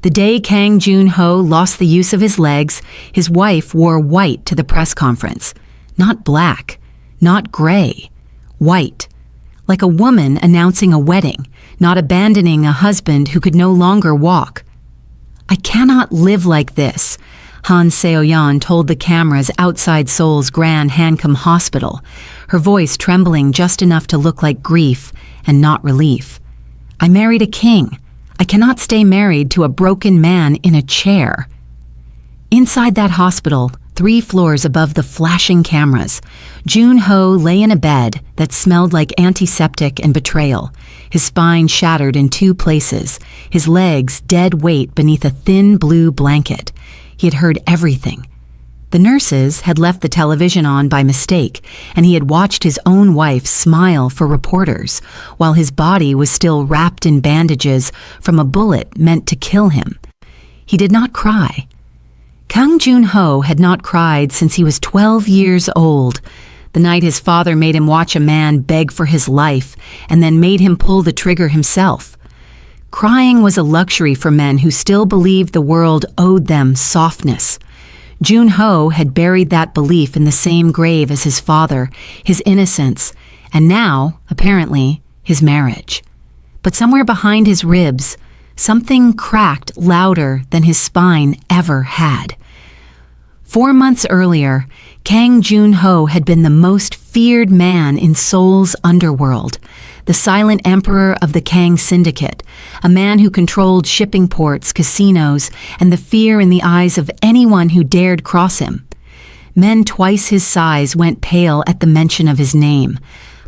The day Kang Joon-Ho lost the use of his legs, his wife wore white to the press conference. Not black, not gray, white. Like a woman announcing a wedding, not abandoning a husband who could no longer walk. "I cannot live like this," Han Seo-yeon told the cameras outside Seoul's Grand Hankum Hospital, her voice trembling just enough to look like grief and not relief. "I married a king. I cannot stay married to a broken man in a chair." Inside that hospital, 3 floors above the flashing cameras, Joon-Ho lay in a bed that smelled like antiseptic and betrayal, his spine shattered in 2 places, his legs dead weight beneath a thin blue blanket. He had heard everything. The nurses had left the television on by mistake, and he had watched his own wife smile for reporters, while his body was still wrapped in bandages from a bullet meant to kill him. He did not cry. Kang Joon-Ho had not cried since he was 12 years old, the night his father made him watch a man beg for his life and then made him pull the trigger himself. Crying was a luxury for men who still believed the world owed them softness. Joon-Ho had buried that belief in the same grave as his father, his innocence, and now, apparently, his marriage. But somewhere behind his ribs, something cracked louder than his spine ever had. 4 months earlier, Kang Joon-Ho had been the most feared man in Seoul's underworld, the silent emperor of the Kang Syndicate, a man who controlled shipping ports, casinos, and the fear in the eyes of anyone who dared cross him. Men twice his size went pale at the mention of his name.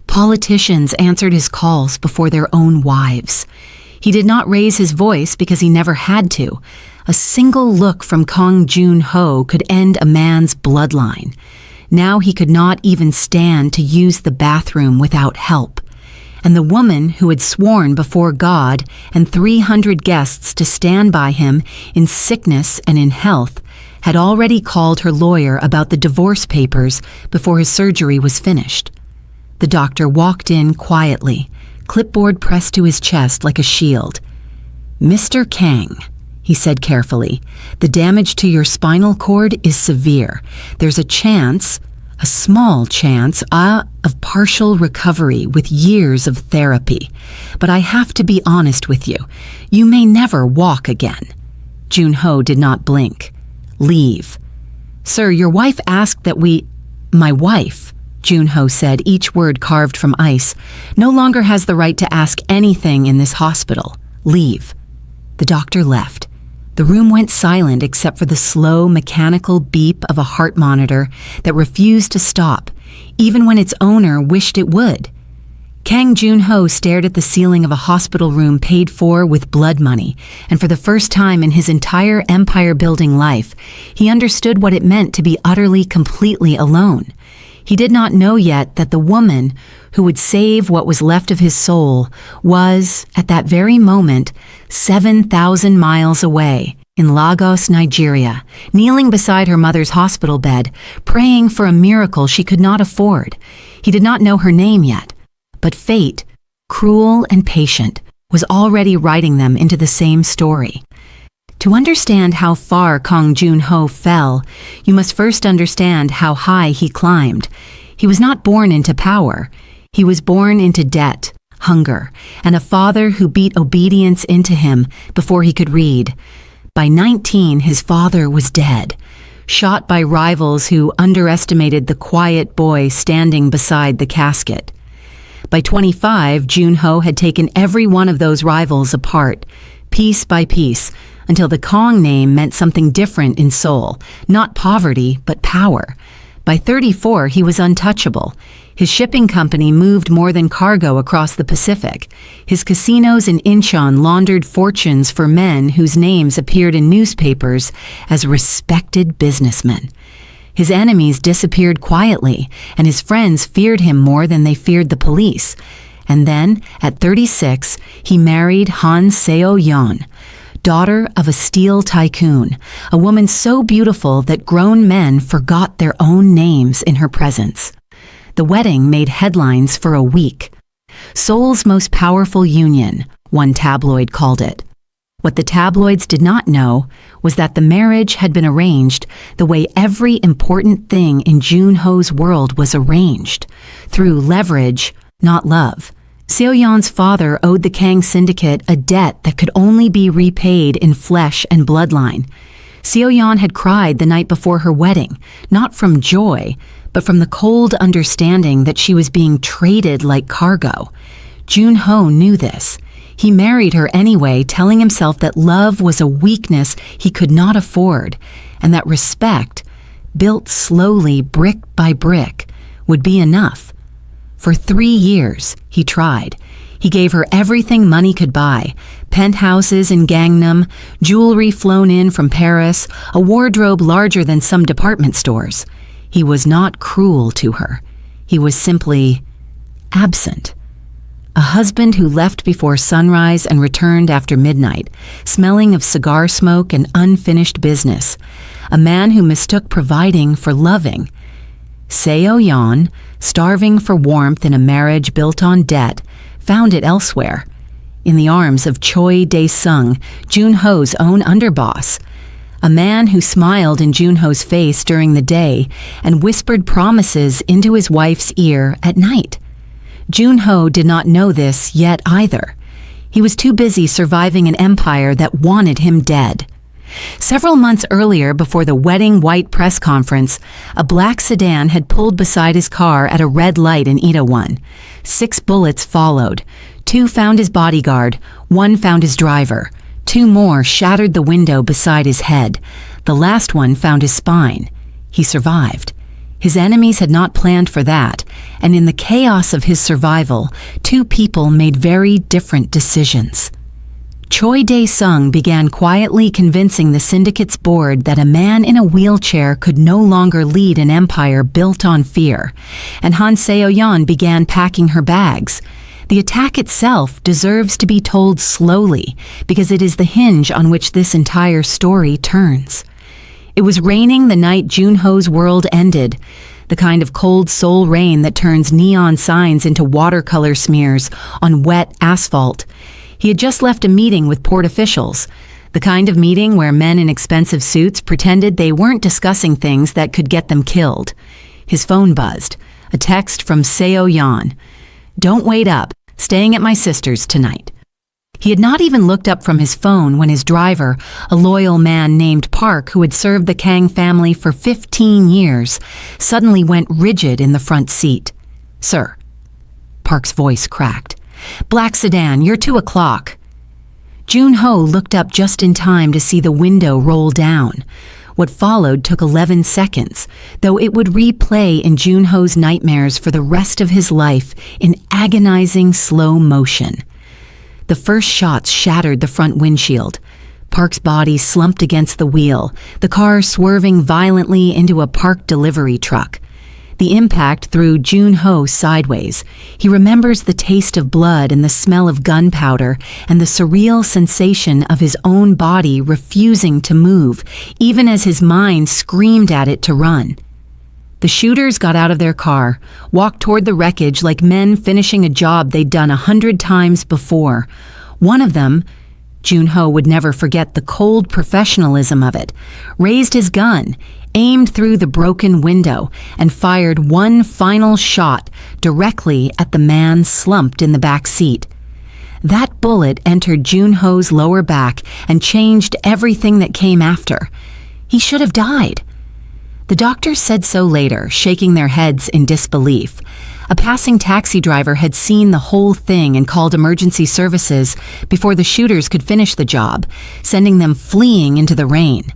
Politicians answered his calls before their own wives. He did not raise his voice because he never had to. A single look from Kang Joon-Ho could end a man's bloodline. Now he could not even stand to use the bathroom without help. And the woman who had sworn before God and 300 guests to stand by him in sickness and in health had already called her lawyer about the divorce papers before his surgery was finished. The doctor walked in quietly, clipboard pressed to his chest like a shield. "Mr. Kang," he said carefully, "the damage to your spinal cord is severe. There's a chance, a small chance, of partial recovery with years of therapy. But I have to be honest with you. You may never walk again." Joon-Ho did not blink. "Leave." "Sir, your wife asked that we—" "My wife," Joon-Ho said, each word carved from ice, "no longer has the right to ask anything in this hospital. Leave." The doctor left. The room went silent except for the slow, mechanical beep of a heart monitor that refused to stop, even when its owner wished it would. Kang Joon-Ho stared at the ceiling of a hospital room paid for with blood money, and for the first time in his entire empire-building life, he understood what it meant to be utterly, completely alone. He did not know yet that the woman who would save what was left of his soul was, at that very moment, 7,000 miles away, in Lagos, Nigeria, kneeling beside her mother's hospital bed, praying for a miracle she could not afford. He did not know her name yet, but fate, cruel and patient, was already writing them into the same story. To understand how far Kang Joon-Ho fell, you must first understand how high he climbed. He was not born into power. He was born into debt, hunger, and a father who beat obedience into him before he could read. By 19, his father was dead, shot by rivals who underestimated the quiet boy standing beside the casket. By 25, Joon-Ho had taken every one of those rivals apart, piece by piece, until the Kang name meant something different in Seoul, not poverty, but power. By 34, he was untouchable. His shipping company moved more than cargo across the Pacific. His casinos in Incheon laundered fortunes for men whose names appeared in newspapers as respected businessmen. His enemies disappeared quietly, and his friends feared him more than they feared the police. And then, at 36, he married Han Seo-yeon, daughter of a steel tycoon, a woman so beautiful that grown men forgot their own names in her presence. The wedding made headlines for a week. Seoul's most powerful union, one tabloid called it. What the tabloids did not know was that the marriage had been arranged the way every important thing in Joon-Ho's world was arranged, through leverage, not love. Seo-yeon's father owed the Kang syndicate a debt that could only be repaid in flesh and bloodline. Seo-yeon had cried the night before her wedding, not from joy, but from the cold understanding that she was being traded like cargo. Joon-Ho knew this. He married her anyway, telling himself that love was a weakness he could not afford, and that respect, built slowly brick by brick, would be enough. For 3 years, he tried. He gave her everything money could buy: penthouses in Gangnam, jewelry flown in from Paris, a wardrobe larger than some department stores. He was not cruel to her. He was simply absent. A husband who left before sunrise and returned after midnight, smelling of cigar smoke and unfinished business. A man who mistook providing for loving. Seo-yeon, starving for warmth in a marriage built on debt, found it elsewhere, in the arms of Choi Dae-sung, Joon-Ho's own underboss. A man who smiled in Joon-Ho's face during the day and whispered promises into his wife's ear at night. Joon-Ho did not know this yet either. He was too busy surviving an empire that wanted him dead. Several months earlier, before the wedding white press conference, a black sedan had pulled beside his car at a red light in Itaewon. 6 bullets followed. 2 found his bodyguard, 1 found his driver. 2 more shattered the window beside his head. The last one found his spine. He survived. His enemies had not planned for that, and in the chaos of his survival, 2 people made very different decisions. Choi Dae-sung began quietly convincing the syndicate's board that a man in a wheelchair could no longer lead an empire built on fear, and Han Seo-yeon began packing her bags. The attack itself deserves to be told slowly, because it is the hinge on which this entire story turns. It was raining the night Joon-Ho's world ended, the kind of cold soul rain that turns neon signs into watercolor smears on wet asphalt. He had just left a meeting with port officials, the kind of meeting where men in expensive suits pretended they weren't discussing things that could get them killed. His phone buzzed, a text from Seo-yeon. "Don't wait up, staying at my sister's tonight." He had not even looked up from his phone when his driver, a loyal man named Park who had served the Kang family for 15 years, suddenly went rigid in the front seat. "Sir." Park's voice cracked. "Black sedan, you're 2 o'clock." Joon-Ho looked up just in time to see the window roll down. What followed took 11 seconds, though it would replay in Joon-Ho's nightmares for the rest of his life in agonizing slow motion. The first shots shattered the front windshield. Park's body slumped against the wheel, the car swerving violently into a parked delivery truck. The impact threw Joon-Ho sideways. He remembers the taste of blood and the smell of gunpowder and the surreal sensation of his own body refusing to move, even as his mind screamed at it to run. The shooters got out of their car, walked toward the wreckage like men finishing a job they'd done 100 times before. One of them, Joon-Ho would never forget the cold professionalism of it, raised his gun, aimed through the broken window, and fired one final shot directly at the man slumped in the back seat. That bullet entered Joon-Ho's lower back and changed everything that came after. He should have died. The doctors said so later, shaking their heads in disbelief. A passing taxi driver had seen the whole thing and called emergency services before the shooters could finish the job, sending them fleeing into the rain.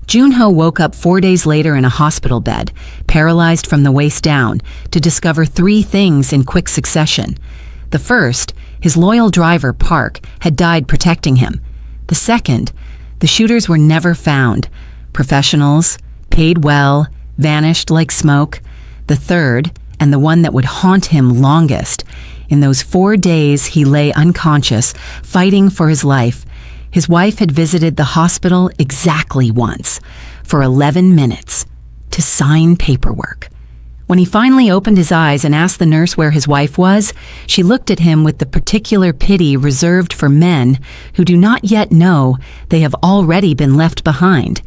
Joon-Ho woke up 4 days later in a hospital bed, paralyzed from the waist down, to discover 3 things in quick succession. The first, his loyal driver, Park, had died protecting him. The second, the shooters were never found. Professionals, paid well, vanished like smoke. The third, and the one that would haunt him longest, in those 4 days he lay unconscious, fighting for his life. His wife had visited the hospital exactly once, for 11 minutes, to sign paperwork. When he finally opened his eyes and asked the nurse where his wife was, she looked at him with the particular pity reserved for men who do not yet know they have already been left behind.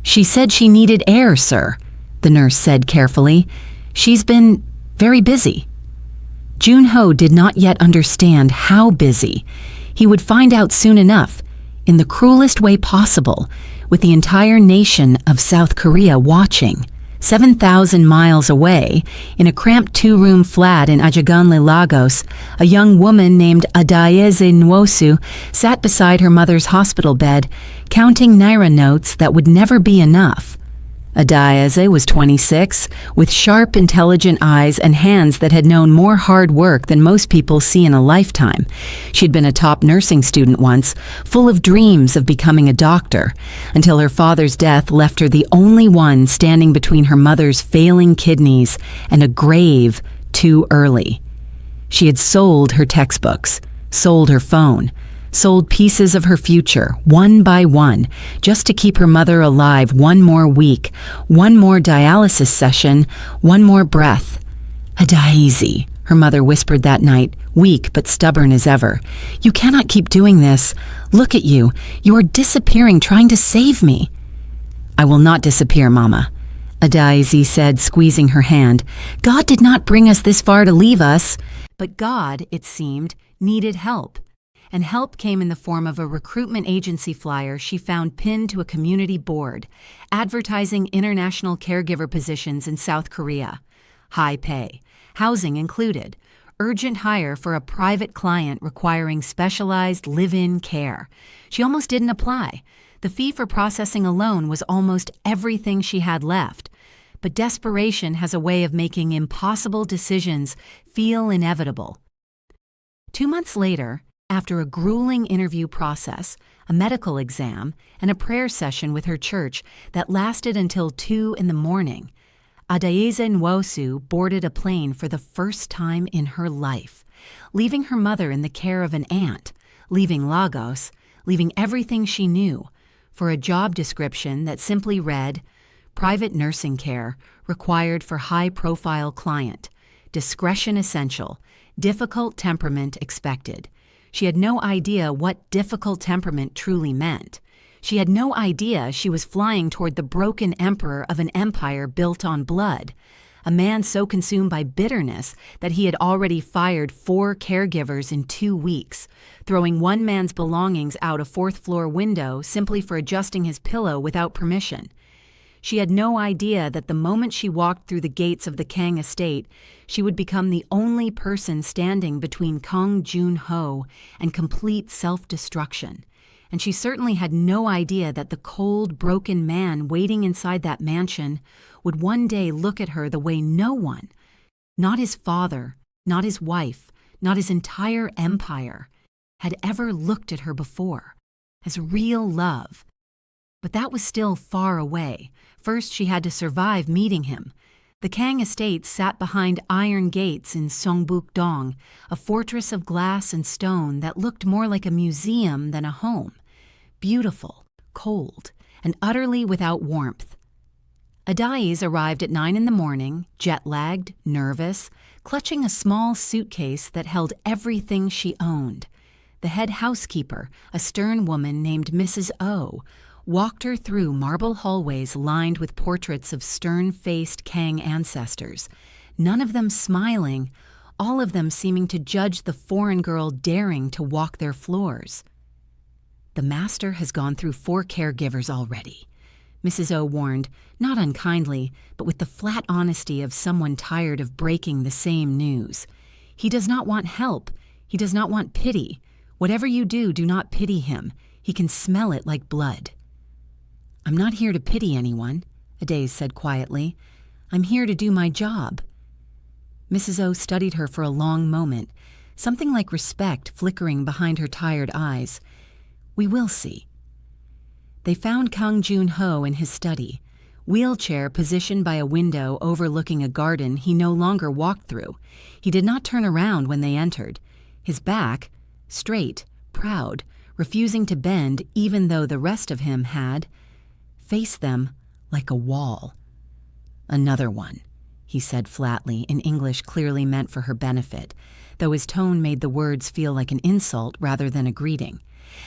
"She said she needed air, sir," the nurse said carefully. "She's been very busy." Joon-ho did not yet understand how busy. He would find out soon enough, in the cruelest way possible, with the entire nation of South Korea watching. 7,000 miles away, in a cramped two-room flat in Ajaganle, Lagos, a young woman named Adayeze Nwosu sat beside her mother's hospital bed, counting naira notes that would never be enough. Adayeze was 26, with sharp, intelligent eyes and hands that had known more hard work than most people see in a lifetime. She'd been a top nursing student once, full of dreams of becoming a doctor, until her father's death left her the only one standing between her mother's failing kidneys and a grave too early. She had sold her textbooks, sold her phone, sold pieces of her future, one by one, just to keep her mother alive one more week, one more dialysis session, one more breath. "Adayeze," her mother whispered that night, weak but stubborn as ever. "You cannot keep doing this. Look at you. You are disappearing trying to save me." "I will not disappear, Mama," Adayeze said, squeezing her hand. "God did not bring us this far to leave us." But God, it seemed, needed help. And help came in the form of a recruitment agency flyer she found pinned to a community board, advertising international caregiver positions in South Korea. High pay, housing included, urgent hire for a private client requiring specialized live-in care. She almost didn't apply. The fee for processing alone was almost everything she had left. But desperation has a way of making impossible decisions feel inevitable. 2 months later, after a grueling interview process, a medical exam, and a prayer session with her church that lasted until 2 in the morning, Adayeze Nwosu boarded a plane for the first time in her life, leaving her mother in the care of an aunt, leaving Lagos, leaving everything she knew, for a job description that simply read, "Private nursing care required for high-profile client, discretion essential, difficult temperament expected." She had no idea what difficult temperament truly meant. She had no idea she was flying toward the broken emperor of an empire built on blood, a man so consumed by bitterness that he had already fired 4 caregivers in 2 weeks, throwing one man's belongings out a 4th-floor window simply for adjusting his pillow without permission. She had no idea that the moment she walked through the gates of the Kang estate, she would become the only person standing between Kang Joon-Ho and complete self-destruction. And she certainly had no idea that the cold, broken man waiting inside that mansion would one day look at her the way no one, not his father, not his wife, not his entire empire, had ever looked at her before, as real love. But that was still far away. First, she had to survive meeting him. The Kang estate sat behind iron gates in Songbuk-dong, a fortress of glass and stone that looked more like a museum than a home. Beautiful, cold, and utterly without warmth. Adayeze arrived at 9 in the morning, jet-lagged, nervous, clutching a small suitcase that held everything she owned. The head housekeeper, a stern woman named Mrs. O, walked her through marble hallways lined with portraits of stern-faced Kang ancestors, none of them smiling, all of them seeming to judge the foreign girl daring to walk their floors. "The master has gone through 4 caregivers already," Mrs. O warned, not unkindly, but with the flat honesty of someone tired of breaking the same news. "He does not want help. He does not want pity. Whatever you do, do not pity him. He can smell it like blood." "I'm not here to pity anyone," Adayeze said quietly. "I'm here to do my job." Mrs. O studied her for a long moment, something like respect flickering behind her tired eyes. "We will see." They found Kang Joon-Ho in his study, wheelchair positioned by a window overlooking a garden he no longer walked through. He did not turn around when they entered. His back, straight, proud, refusing to bend even though the rest of him had, faced them like a wall. "Another one," he said flatly, in English clearly meant for her benefit, though his tone made the words feel like an insult rather than a greeting.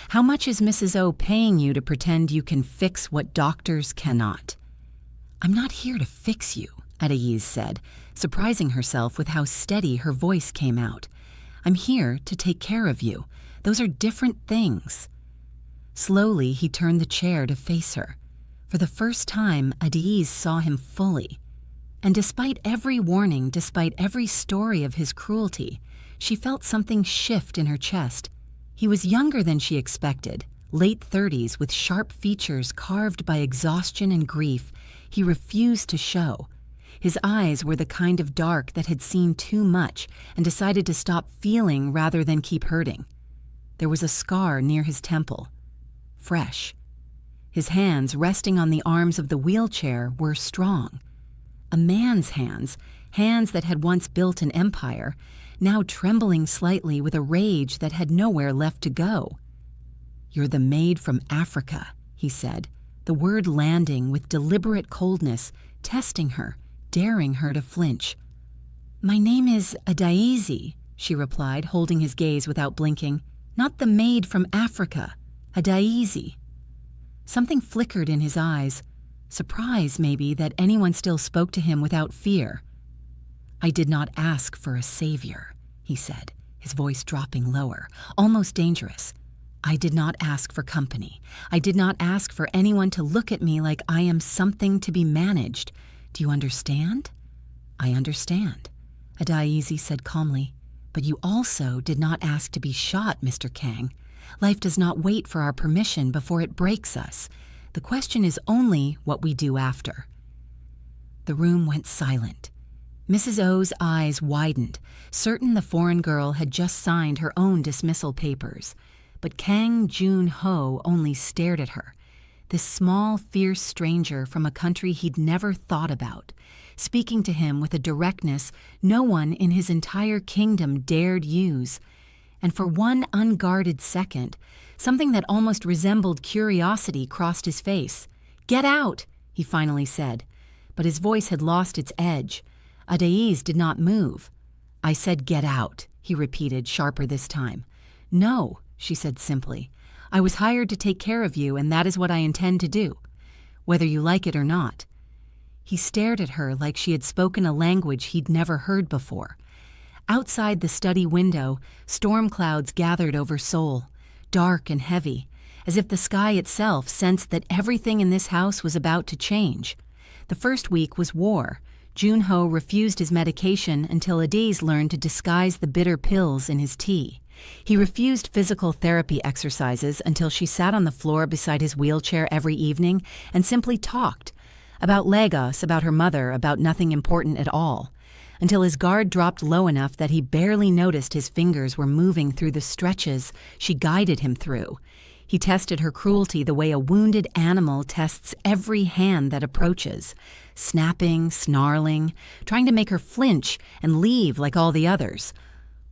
How much is Mrs. O paying you to pretend you can fix what doctors cannot? I'm not here to fix you, Adayez said, surprising herself with how steady her voice came out. I'm here to take care of you. Those are different things. Slowly, he turned the chair to face her. For the first time, Adayez saw him fully. And despite every warning, despite every story of his cruelty, she felt something shift in her chest. He was younger than she expected, late 30s with sharp features carved by exhaustion and grief he refused to show. His eyes were the kind of dark that had seen too much and decided to stop feeling rather than keep hurting. There was a scar near his temple, fresh. His hands, resting on the arms of the wheelchair, were strong. A man's hands, hands that had once built an empire, now trembling slightly with a rage that had nowhere left to go. You're the maid from Africa, he said, the word landing with deliberate coldness, testing her, daring her to flinch. My name is Adayez, she replied, holding his gaze without blinking. Not the maid from Africa, Adayez. Something flickered in his eyes, surprise maybe that anyone still spoke to him without fear. I did not ask for a savior, he said, his voice dropping lower, almost dangerous. I did not ask for company. I did not ask for anyone to look at me like I am something to be managed. Do you understand? I understand, Adayez said calmly. But you also did not ask to be shot, Mr. Kang. Life does not wait for our permission before it breaks us. The question is only what we do after. The room went silent. Mrs. O's eyes widened, certain the foreign girl had just signed her own dismissal papers. But Kang Joon-Ho only stared at her, this small, fierce stranger from a country he'd never thought about, speaking to him with a directness no one in his entire kingdom dared use. And for one unguarded second, something that almost resembled curiosity crossed his face. Get out, he finally said, but his voice had lost its edge. Adayez did not move. I said get out, he repeated, sharper this time. No, she said simply. I was hired to take care of you, and that is what I intend to do, whether you like it or not. He stared at her like she had spoken a language he'd never heard before. Outside the study window, storm clouds gathered over Seoul, dark and heavy, as if the sky itself sensed that everything in this house was about to change. The first week was war. Joon-Ho refused his medication until Adayez learned to disguise the bitter pills in his tea. He refused physical therapy exercises until she sat on the floor beside his wheelchair every evening and simply talked. About Lagos, about her mother, about nothing important at all. Until his guard dropped low enough that he barely noticed his fingers were moving through the stretches she guided him through. He tested her cruelty the way a wounded animal tests every hand that approaches, snapping, snarling, trying to make her flinch and leave like all the others.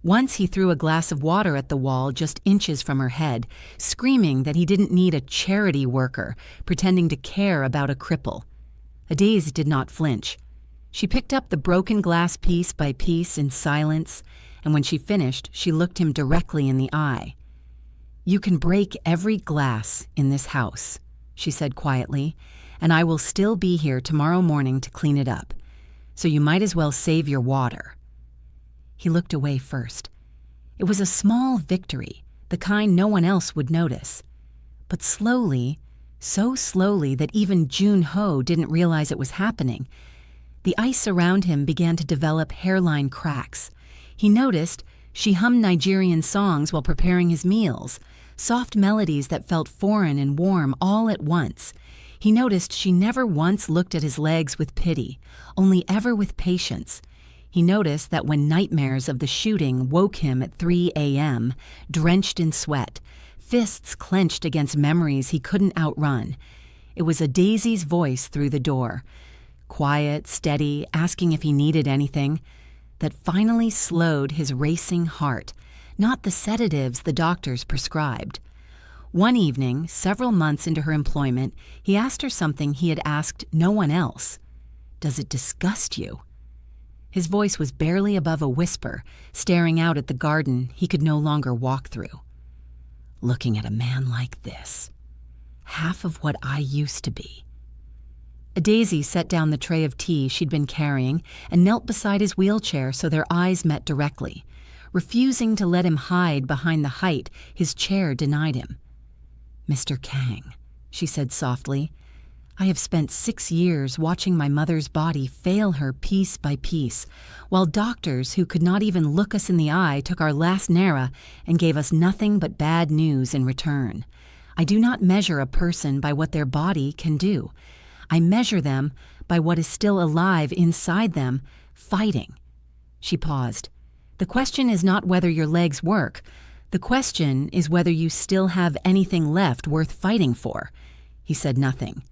Once he threw a glass of water at the wall just inches from her head, screaming that he didn't need a charity worker pretending to care about a cripple. Adayez did not flinch. She picked up the broken glass piece by piece in silence, and when she finished, she looked him directly in the eye. You can break every glass in this house, she said quietly, and I will still be here tomorrow morning to clean it up. So you might as well save your water. He looked away first. It was a small victory, the kind no one else would notice. But slowly, so slowly that even Joon-Ho didn't realize it was happening, the ice around him began to develop hairline cracks. He noticed she hummed Nigerian songs while preparing his meals, soft melodies that felt foreign and warm all at once. He noticed she never once looked at his legs with pity, only ever with patience. He noticed that when nightmares of the shooting woke him at 3 a.m., drenched in sweat, fists clenched against memories he couldn't outrun, it was Adayez's voice through the door, quiet, steady, asking if he needed anything, that finally slowed his racing heart, not the sedatives the doctors prescribed. One evening, several months into her employment, he asked her something he had asked no one else. Does it disgust you? His voice was barely above a whisper, staring out at the garden he could no longer walk through. Looking at a man like this. Half of what I used to be. Daisy set down the tray of tea she'd been carrying and knelt beside his wheelchair so their eyes met directly. Refusing to let him hide behind the height his chair denied him. "Mr. Kang," she said softly, "I have spent 6 years watching my mother's body fail her piece by piece, while doctors who could not even look us in the eye took our last Nara and gave us nothing but bad news in return. I do not measure a person by what their body can do. I measure them by what is still alive inside them, fighting." She paused. "The question is not whether your legs work. The question is whether you still have anything left worth fighting for." He said nothing.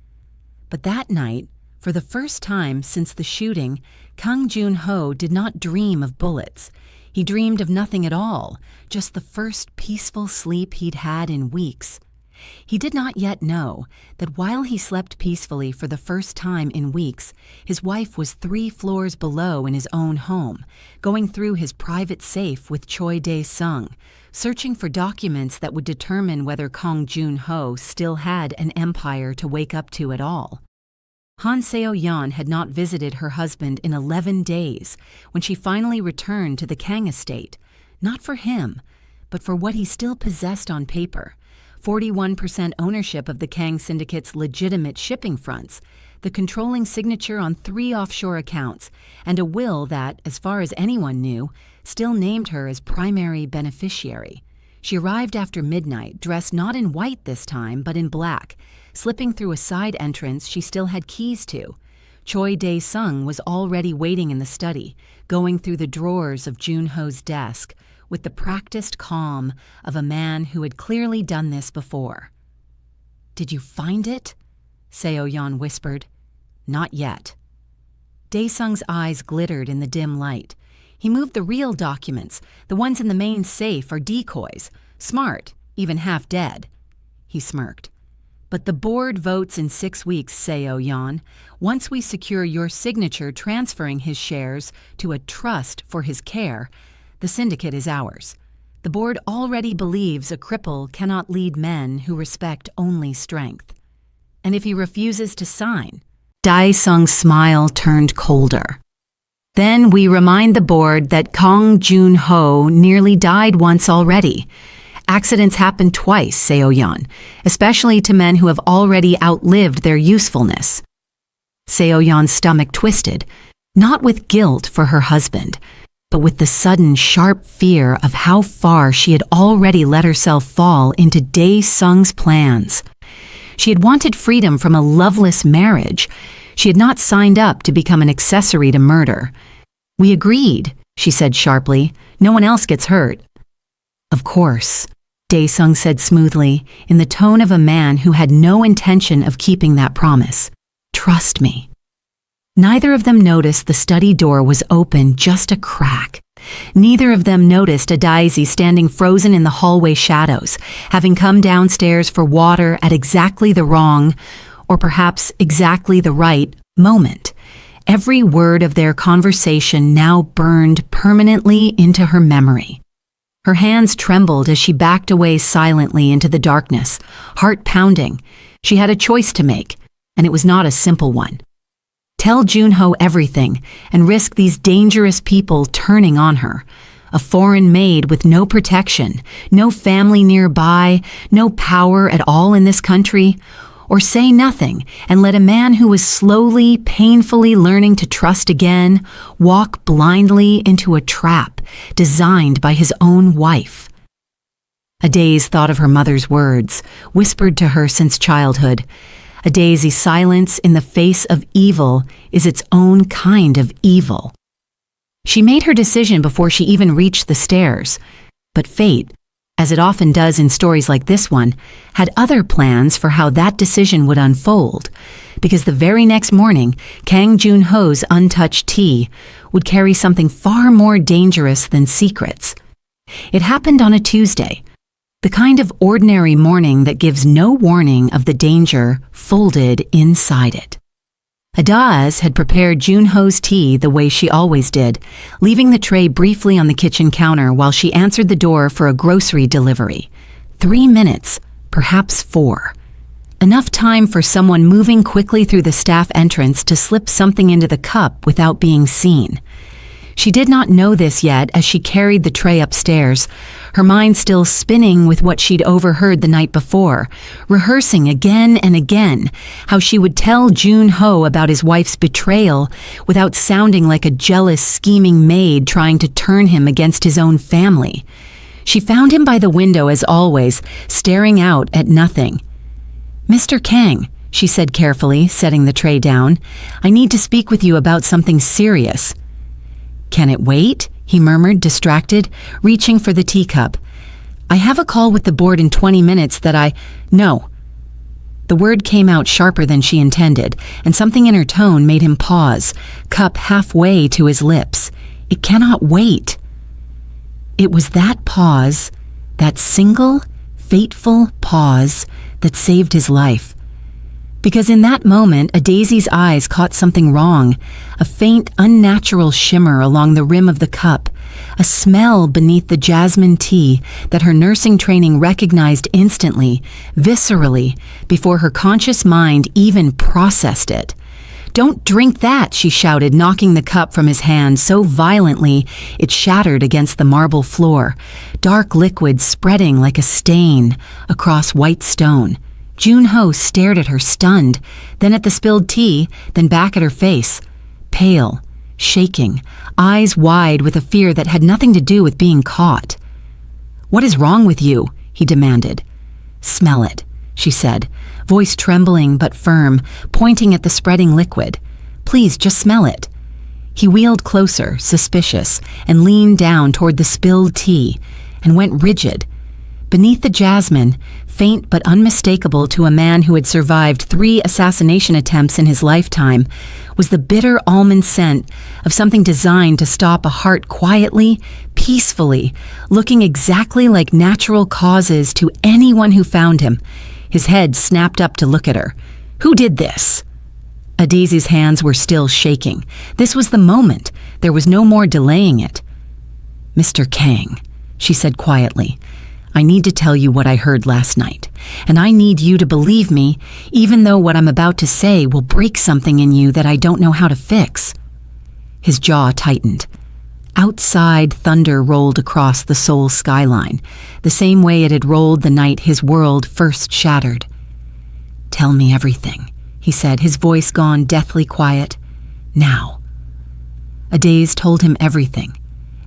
But that night, for the first time since the shooting, Kang Joon-Ho did not dream of bullets. He dreamed of nothing at all, just the first peaceful sleep he'd had in weeks. He did not yet know that while he slept peacefully for the first time in weeks, his wife was 3 floors below in his own home, going through his private safe with Choi Dae-sung, searching for documents that would determine whether Kang Joon-Ho still had an empire to wake up to at all. Han Seo-yeon had not visited her husband in 11 days when she finally returned to the Kang estate, not for him, but for what he still possessed on paper. 41% ownership of the Kang syndicate's legitimate shipping fronts, the controlling signature on 3 offshore accounts, and a will that, as far as anyone knew, still named her as primary beneficiary. She arrived after midnight, dressed not in white this time, but in black, slipping through a side entrance she still had keys to. Choi Dae-sung was already waiting in the study, going through the drawers of Joon-Ho's desk, with the practiced calm of a man who had clearly done this before. "Did you find it?" Seo-yeon whispered. "Not yet." Dae-sung's eyes glittered in the dim light. He moved the real documents. The ones in the main safe are decoys. Smart, even half dead. He smirked. "But the board votes in 6 weeks, Seo-yeon. Once we secure your signature transferring his shares to a trust for his care, the syndicate is ours. The board already believes a cripple cannot lead men who respect only strength. And if he refuses to sign?" Dae-sung's smile turned colder. "Then we remind the board that Kang Joon-Ho nearly died once already. Accidents happen twice, Seo-yeon, especially to men who have already outlived their usefulness." Seo-yeon's stomach twisted, not with guilt for her husband, but with the sudden sharp fear of how far she had already let herself fall into Dae-sung's plans. She had wanted freedom from a loveless marriage. She had not signed up to become an accessory to murder. "We agreed," she said sharply. "No one else gets hurt." "Of course," Dae-sung said smoothly, in the tone of a man who had no intention of keeping that promise. "Trust me." Neither of them noticed the study door was open just a crack. Neither of them noticed Daisy standing frozen in the hallway shadows, having come downstairs for water at exactly the wrong, or perhaps exactly the right, moment. Every word of their conversation now burned permanently into her memory. Her hands trembled as she backed away silently into the darkness, heart pounding. She had a choice to make, and it was not a simple one. Tell Joon-Ho everything and risk these dangerous people turning on her. A foreign maid with no protection, no family nearby, no power at all in this country. Or say nothing and let a man who was slowly, painfully learning to trust again walk blindly into a trap designed by his own wife. Daisy thought of her mother's words, whispered to her since childhood. Daisy's silence in the face of evil is its own kind of evil. She made her decision before she even reached the stairs, but fate, as it often does in stories like this one, had other plans for how that decision would unfold, because the very next morning, Kang Joon-Ho's untouched tea would carry something far more dangerous than secrets. It happened on a Tuesday, the kind of ordinary morning that gives no warning of the danger folded inside it. Adaz had prepared Joon-Ho's tea the way she always did, leaving the tray briefly on the kitchen counter while she answered the door for a grocery delivery. 3 minutes, perhaps 4. Enough time for someone moving quickly through the staff entrance to slip something into the cup without being seen. She did not know this yet as she carried the tray upstairs, her mind still spinning with what she'd overheard the night before, rehearsing again and again how she would tell Joon-Ho about his wife's betrayal without sounding like a jealous, scheming maid trying to turn him against his own family. She found him by the window as always, staring out at nothing. "Mr. Kang," she said carefully, setting the tray down, "I need to speak with you about something serious." "Can it wait?" he murmured, distracted, reaching for the teacup. "I have a call with the board in 20 minutes that No." The word came out sharper than she intended, and something in her tone made him pause, cup halfway to his lips. "It cannot wait." It was that pause, that single, fateful pause, that saved his life. Because in that moment, a Daisy's eyes caught something wrong, a faint, unnatural shimmer along the rim of the cup, a smell beneath the jasmine tea that her nursing training recognized instantly, viscerally, before her conscious mind even processed it. "Don't drink that," she shouted, knocking the cup from his hand so violently it shattered against the marble floor, dark liquid spreading like a stain across white stone. Joon-Ho stared at her, stunned, then at the spilled tea, then back at her face, pale, shaking, eyes wide with a fear that had nothing to do with being caught. "What is wrong with you?" he demanded. "Smell it," she said, voice trembling but firm, pointing at the spreading liquid. "Please, just smell it." He wheeled closer, suspicious, and leaned down toward the spilled tea, and went rigid. Beneath the jasmine, faint but unmistakable to a man who had survived 3 assassination attempts in his lifetime, was the bitter almond scent of something designed to stop a heart quietly, peacefully, looking exactly like natural causes to anyone who found him. His head snapped up to look at her. "Who did this?" Adaisy's hands were still shaking. This was the moment. There was no more delaying it. "Mr. Kang," she said quietly, "I need to tell you what I heard last night, and I need you to believe me, even though what I'm about to say will break something in you that I don't know how to fix." His jaw tightened. Outside, thunder rolled across the Seoul skyline, the same way it had rolled the night his world first shattered. "Tell me everything," he said, his voice gone deathly quiet. "Now." Adaze told him everything.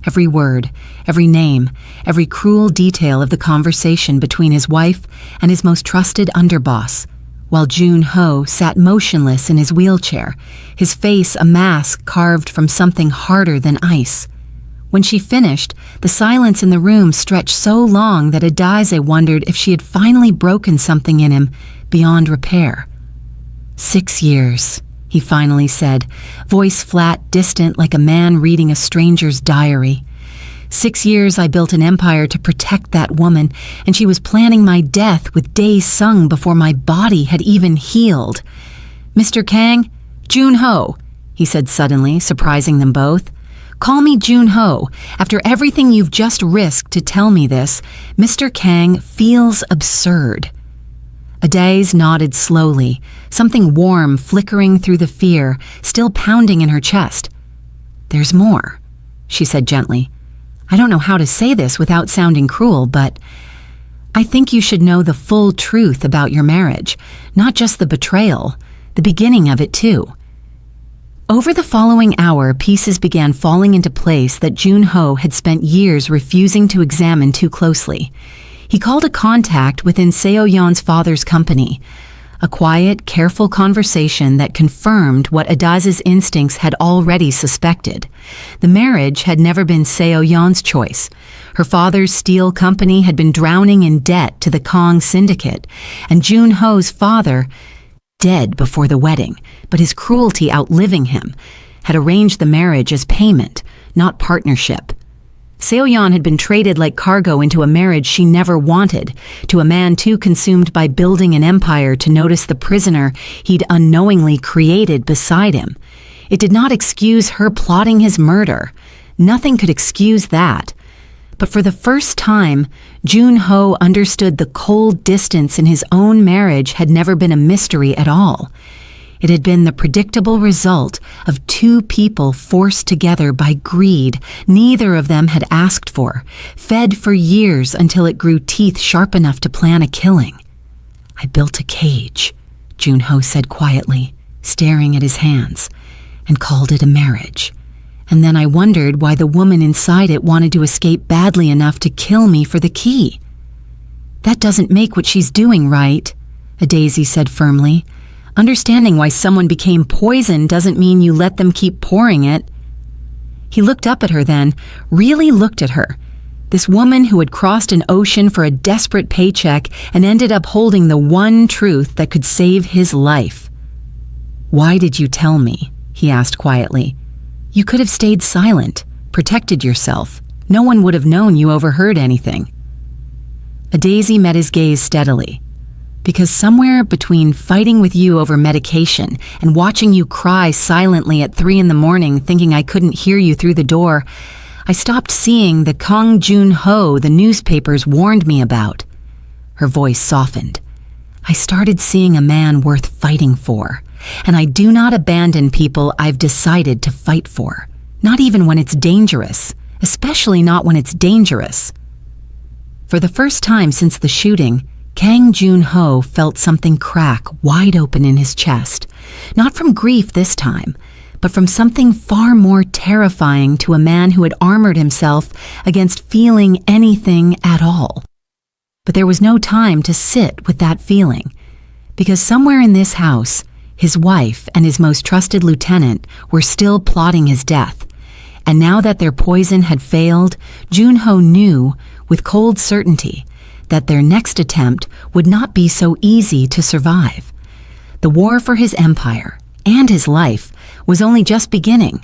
Every word, every name, every cruel detail of the conversation between his wife and his most trusted underboss, while Joon-Ho sat motionless in his wheelchair, his face a mask carved from something harder than ice. When she finished, the silence in the room stretched so long that Adaize wondered if she had finally broken something in him beyond repair. 6 years. He finally said, voice flat, distant like a man reading a stranger's diary. 6 years I built an empire to protect that woman, and she was planning my death with days sung before my body had even healed. "Mr. Kang, Joon-Ho," he said suddenly, surprising them both. "Call me Joon-Ho. After everything you've just risked to tell me this, Mr. Kang feels absurd." Adaize nodded slowly, something warm flickering through the fear, still pounding in her chest. "There's more," she said gently. "I don't know how to say this without sounding cruel, but I think you should know the full truth about your marriage, not just the betrayal, the beginning of it too." Over the following hour, pieces began falling into place that Joon-Ho had spent years refusing to examine too closely. He called a contact within Seo-yeon's father's company, a quiet, careful conversation that confirmed what Adaize's instincts had already suspected. The marriage had never been Seo-yeon's choice. Her father's steel company had been drowning in debt to the Kang syndicate, and Joon-Ho's father, dead before the wedding, but his cruelty outliving him, had arranged the marriage as payment, not partnership. Seoyeon had been traded like cargo into a marriage she never wanted, to a man too consumed by building an empire to notice the prisoner he'd unknowingly created beside him. It did not excuse her plotting his murder. Nothing could excuse that. But for the first time, Joon-Ho understood the cold distance in his own marriage had never been a mystery at all. It had been the predictable result of two people forced together by greed neither of them had asked for, fed for years until it grew teeth sharp enough to plan a killing. "I built a cage," Joon-Ho said quietly, staring at his hands, "and called it a marriage. And then I wondered why the woman inside it wanted to escape badly enough to kill me for the key." "That doesn't make what she's doing right," Daisy said firmly. "Understanding why someone became poison doesn't mean you let them keep pouring it." He looked up at her then, really looked at her. This woman who had crossed an ocean for a desperate paycheck and ended up holding the one truth that could save his life. "Why did you tell me?" he asked quietly. "You could have stayed silent, protected yourself. No one would have known you overheard anything." Daisy met his gaze steadily. "Because somewhere between fighting with you over medication and watching you cry silently at 3 a.m. thinking I couldn't hear you through the door, I stopped seeing the Kang Joon-Ho the newspapers warned me about." Her voice softened. "I started seeing a man worth fighting for. And I do not abandon people I've decided to fight for, not even when it's dangerous, especially not when it's dangerous." For the first time since the shooting, Kang Joon-Ho felt something crack wide open in his chest, not from grief this time, but from something far more terrifying to a man who had armored himself against feeling anything at all. But there was no time to sit with that feeling, because somewhere in this house, his wife and his most trusted lieutenant were still plotting his death. And now that their poison had failed, Joon-Ho knew, with cold certainty, that their next attempt would not be so easy to survive. The war for his empire and his life was only just beginning.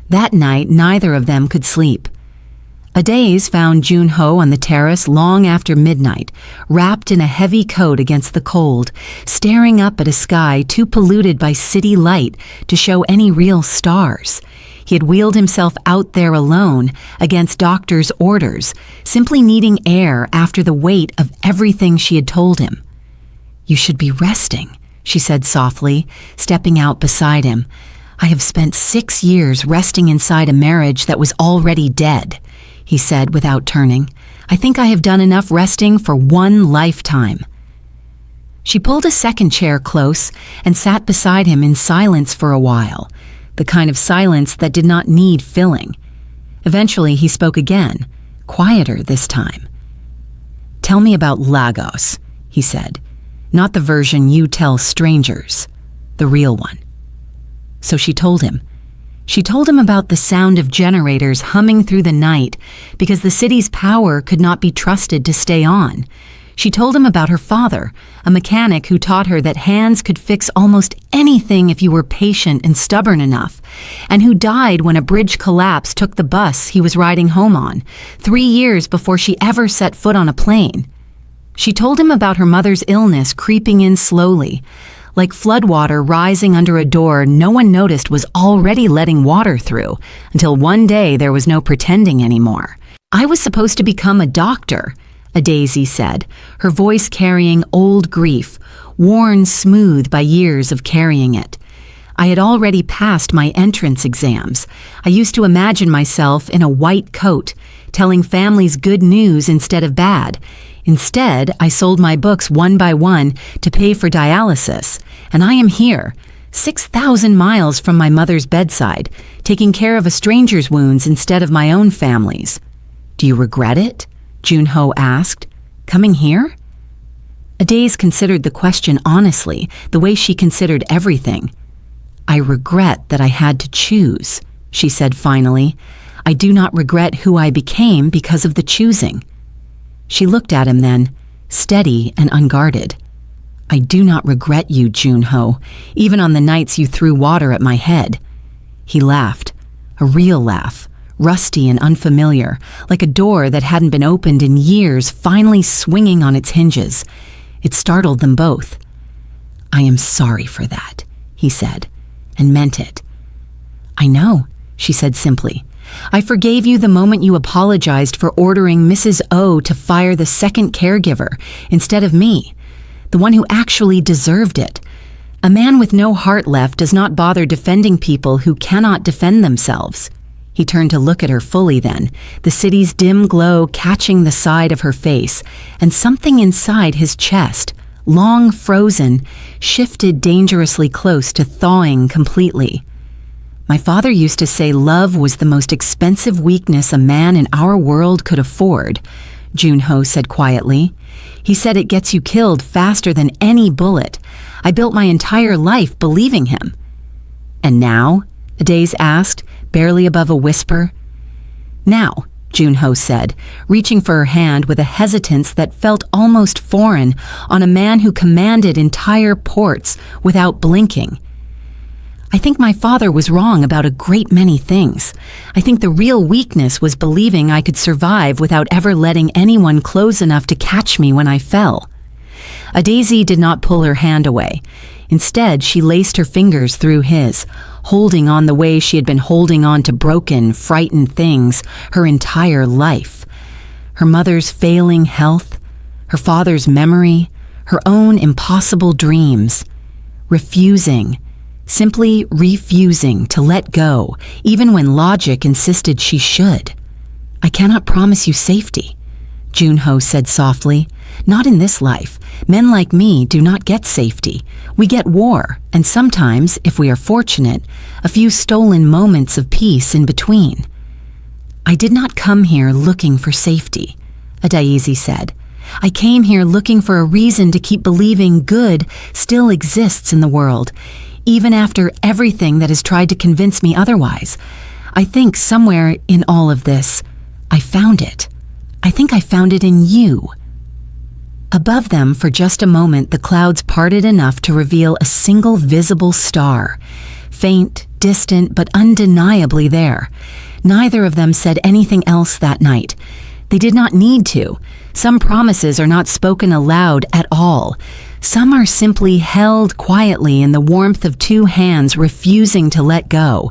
That night, neither of them could sleep. Days found Joon-Ho on the terrace long after midnight, wrapped in a heavy coat against the cold, staring up at a sky too polluted by city light to show any real stars. He had wheeled himself out there alone, against doctor's orders, simply needing air after the weight of everything she had told him. "You should be resting," she said softly, stepping out beside him. "I have spent 6 years resting inside a marriage that was already dead," he said without turning. "I think I have done enough resting for one lifetime." She pulled a second chair close and sat beside him in silence for a while, the kind of silence that did not need filling. Eventually he spoke again, quieter this time. "Tell me about Lagos," he said. "Not the version you tell strangers, the real one." So she told him. She told him about the sound of generators humming through the night because the city's power could not be trusted to stay on. She told him about her father, a mechanic who taught her that hands could fix almost anything if you were patient and stubborn enough, and who died when a bridge collapse took the bus he was riding home on, 3 years before she ever set foot on a plane. She told him about her mother's illness creeping in slowly, like floodwater rising under a door no one noticed was already letting water through, until one day there was no pretending anymore. "I was supposed to become a doctor," Daisy said, her voice carrying old grief, worn smooth by years of carrying it. "I had already passed my entrance exams. I used to imagine myself in a white coat, telling families good news instead of bad. Instead, I sold my books one by one to pay for dialysis, and I am here, 6,000 miles from my mother's bedside, taking care of a stranger's wounds instead of my own family's." "Do you regret it?" Joon-Ho asked. "Coming here?" Days considered the question honestly, the way she considered everything. "I regret that I had to choose," she said finally. "I do not regret who I became because of the choosing." She looked at him then, steady and unguarded. "I do not regret you, Joon-Ho, even on the nights you threw water at my head." He laughed, a real laugh, rusty and unfamiliar, like a door that hadn't been opened in years finally swinging on its hinges. It startled them both. "I am sorry for that," he said, and meant it. "I know," she said simply. "I forgave you the moment you apologized for ordering Mrs. O to fire the second caregiver instead of me, the one who actually deserved it. A man with no heart left does not bother defending people who cannot defend themselves." He turned to look at her fully then, the city's dim glow catching the side of her face, and something inside his chest, long frozen, shifted dangerously close to thawing completely. "My father used to say love was the most expensive weakness a man in our world could afford," Joon-Ho said quietly. "He said it gets you killed faster than any bullet. I built my entire life believing him." "And now?" Adaze asked, barely above a whisper. "Now," Joon-Ho said, reaching for her hand with a hesitance that felt almost foreign on a man who commanded entire ports without blinking. "I think my father was wrong about a great many things. I think the real weakness was believing I could survive without ever letting anyone close enough to catch me when I fell." Adaze did not pull her hand away. Instead, she laced her fingers through his, holding on the way she had been holding on to broken, frightened things her entire life. Her mother's failing health, her father's memory, her own impossible dreams. Refusing, simply refusing to let go, even when logic insisted she should. "I cannot promise you safety," Joon-Ho said softly. "Not in this life. Men like me do not get safety. We get war, and sometimes, if we are fortunate, a few stolen moments of peace in between." "I did not come here looking for safety," Adaeze said. "I came here looking for a reason to keep believing good still exists in the world, even after everything that has tried to convince me otherwise. I think somewhere in all of this, I found it. I think I found it in you." Above them, for just a moment, the clouds parted enough to reveal a single visible star. Faint, distant, but undeniably there. Neither of them said anything else that night. They did not need to. Some promises are not spoken aloud at all. Some are simply held quietly in the warmth of two hands refusing to let go.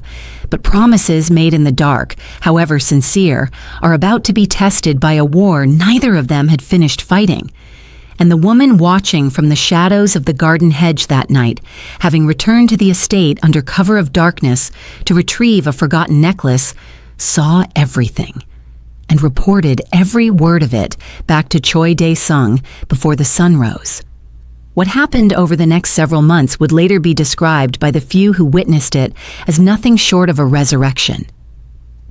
But promises made in the dark, however sincere, are about to be tested by a war neither of them had finished fighting. And the woman watching from the shadows of the garden hedge that night, having returned to the estate under cover of darkness to retrieve a forgotten necklace, saw everything and reported every word of it back to Choi Dae-sung before the sun rose. What happened over the next several months would later be described by the few who witnessed it as nothing short of a resurrection.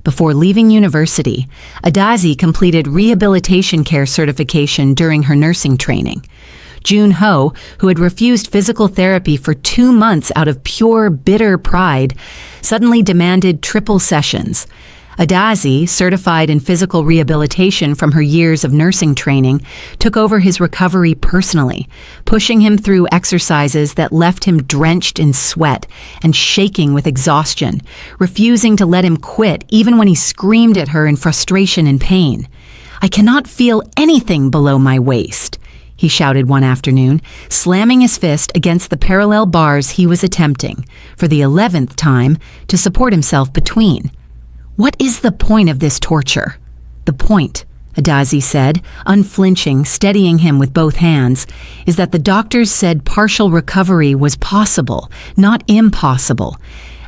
Before leaving university, Adaze completed rehabilitation care certification during her nursing training. Joon-Ho, who had refused physical therapy for 2 months out of pure, bitter pride, suddenly demanded triple sessions. Adaze, certified in physical rehabilitation from her years of nursing training, took over his recovery personally, pushing him through exercises that left him drenched in sweat and shaking with exhaustion, refusing to let him quit even when he screamed at her in frustration and pain. "I cannot feel anything below my waist," he shouted one afternoon, slamming his fist against the parallel bars he was attempting, for the 11th time, to support himself between. "What is the point of this torture?" "The point," Adaze said, unflinching, steadying him with both hands, "is that the doctors said partial recovery was possible, not impossible.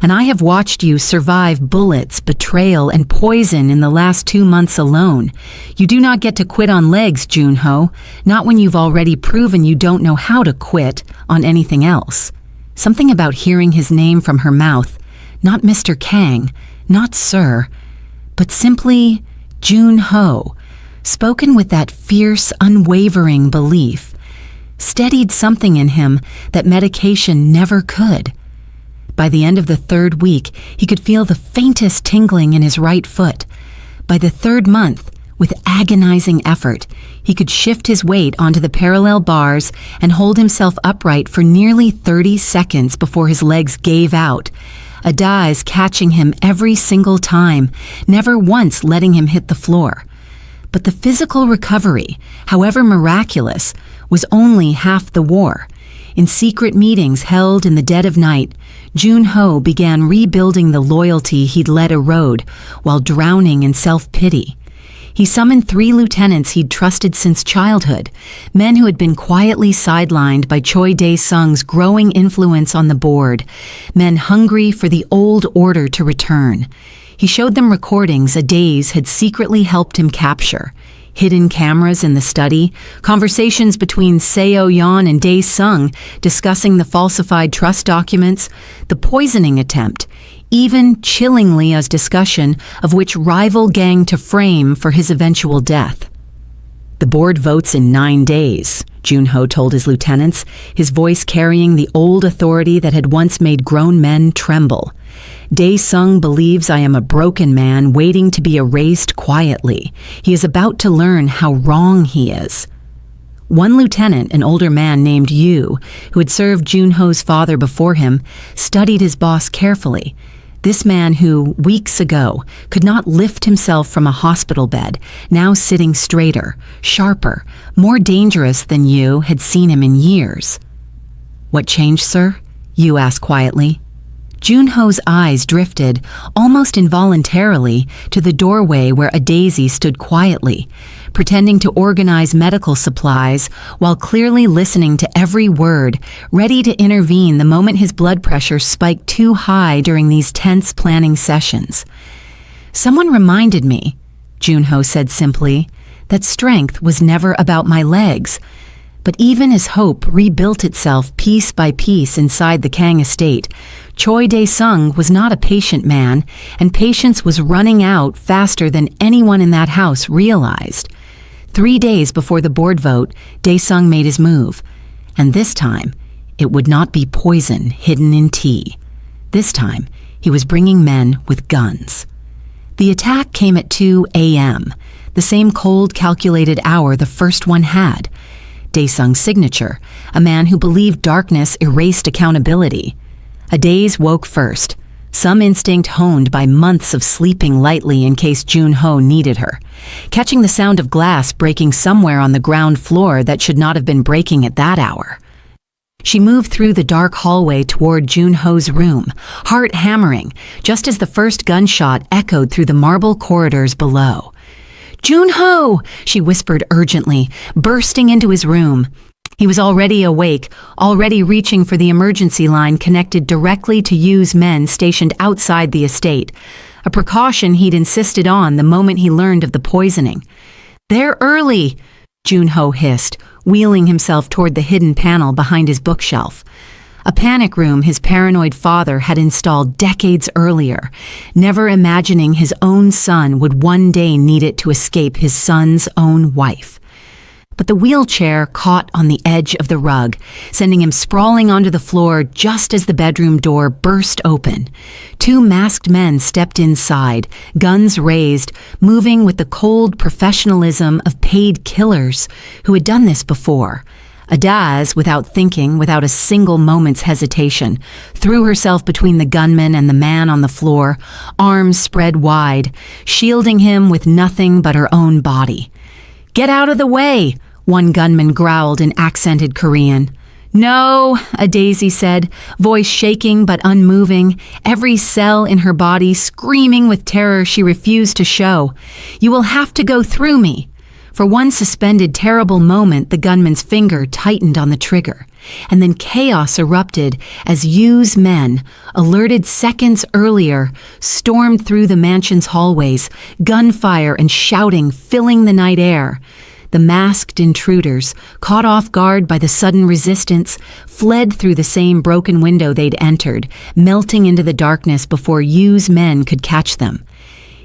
And I have watched you survive bullets, betrayal, and poison in the last 2 months alone. You do not get to quit on legs, Joon-Ho, not when you've already proven you don't know how to quit on anything else." Something about hearing his name from her mouth, not Mr. Kang, not Sir, but simply Joon-Ho, spoken with that fierce, unwavering belief, steadied something in him that medication never could. By the end of the 3rd week, he could feel the faintest tingling in his right foot. By the 3rd month, with agonizing effort, he could shift his weight onto the parallel bars and hold himself upright for nearly 30 seconds before his legs gave out, Adai's catching him every single time, never once letting him hit the floor. But the physical recovery, however miraculous, was only half the war. In secret meetings held in the dead of night, Joon-Ho began rebuilding the loyalty he'd let erode while drowning in self-pity. He summoned 3 lieutenants he'd trusted since childhood, men who had been quietly sidelined by Choi Dae-sung's growing influence on the board, men hungry for the old order to return. He showed them recordings Dae's had secretly helped him capture. Hidden cameras in the study, conversations between Seo-yeon and Dae-sung discussing the falsified trust documents, the poisoning attempt, even chilling Leah's discussion of which rival gang to frame for his eventual death. The board votes in 9 days, Joon-Ho told his lieutenants, his voice carrying the old authority that had once made grown men tremble. Dae-sung believes I am a broken man waiting to be erased quietly. He is about to learn how wrong he is. One lieutenant, an older man named Yu, who had served Joon-Ho's father before him, studied his boss carefully. This man who, weeks ago, could not lift himself from a hospital bed, now sitting straighter, sharper, more dangerous than Yu had seen him in years. "What changed, sir?" Yu asked quietly. Joon-Ho's eyes drifted, almost involuntarily, to the doorway where a Daisy stood quietly, pretending to organize medical supplies while clearly listening to every word, ready to intervene the moment his blood pressure spiked too high during these tense planning sessions. "Someone reminded me," Joon-Ho said simply, "that strength was never about my legs." But even as hope rebuilt itself piece by piece inside the Kang estate, Choi Dae-sung was not a patient man, and patience was running out faster than anyone in that house realized. 3 days before the board vote, Dae-sung made his move. And this time, it would not be poison hidden in tea. This time, he was bringing men with guns. The attack came at 2 a.m., the same cold, calculated hour the first one had. Dae-sung's signature, a man who believed darkness erased accountability. Dae's woke first, some instinct honed by months of sleeping lightly in case Joon-Ho needed her, catching the sound of glass breaking somewhere on the ground floor that should not have been breaking at that hour. She moved through the dark hallway toward Joon-Ho's room, heart hammering, just as the first gunshot echoed through the marble corridors below. "Joon-Ho!" she whispered urgently, bursting into his room. He was already awake, already reaching for the emergency line connected directly to Yu's men stationed outside the estate, a precaution he'd insisted on the moment he learned of the poisoning. "They're early," Joon-Ho hissed, wheeling himself toward the hidden panel behind his bookshelf. A panic room his paranoid father had installed decades earlier, never imagining his own son would one day need it to escape his son's own wife. But the wheelchair caught on the edge of the rug, sending him sprawling onto the floor just as the bedroom door burst open. 2 masked men stepped inside, guns raised, moving with the cold professionalism of paid killers who had done this before. Adaz, without thinking, without a single moment's hesitation, threw herself between the gunman and the man on the floor, arms spread wide, shielding him with nothing but her own body. "Get out of the way!" one gunman growled in accented Korean. "No," a Daisy said, voice shaking but unmoving, every cell in her body screaming with terror she refused to show. "You will have to go through me." For one suspended, terrible moment, the gunman's finger tightened on the trigger, and then chaos erupted as Yu's men, alerted seconds earlier, stormed through the mansion's hallways, gunfire and shouting filling the night air. The masked intruders, caught off guard by the sudden resistance, fled through the same broken window they'd entered, melting into the darkness before Yu's men could catch them.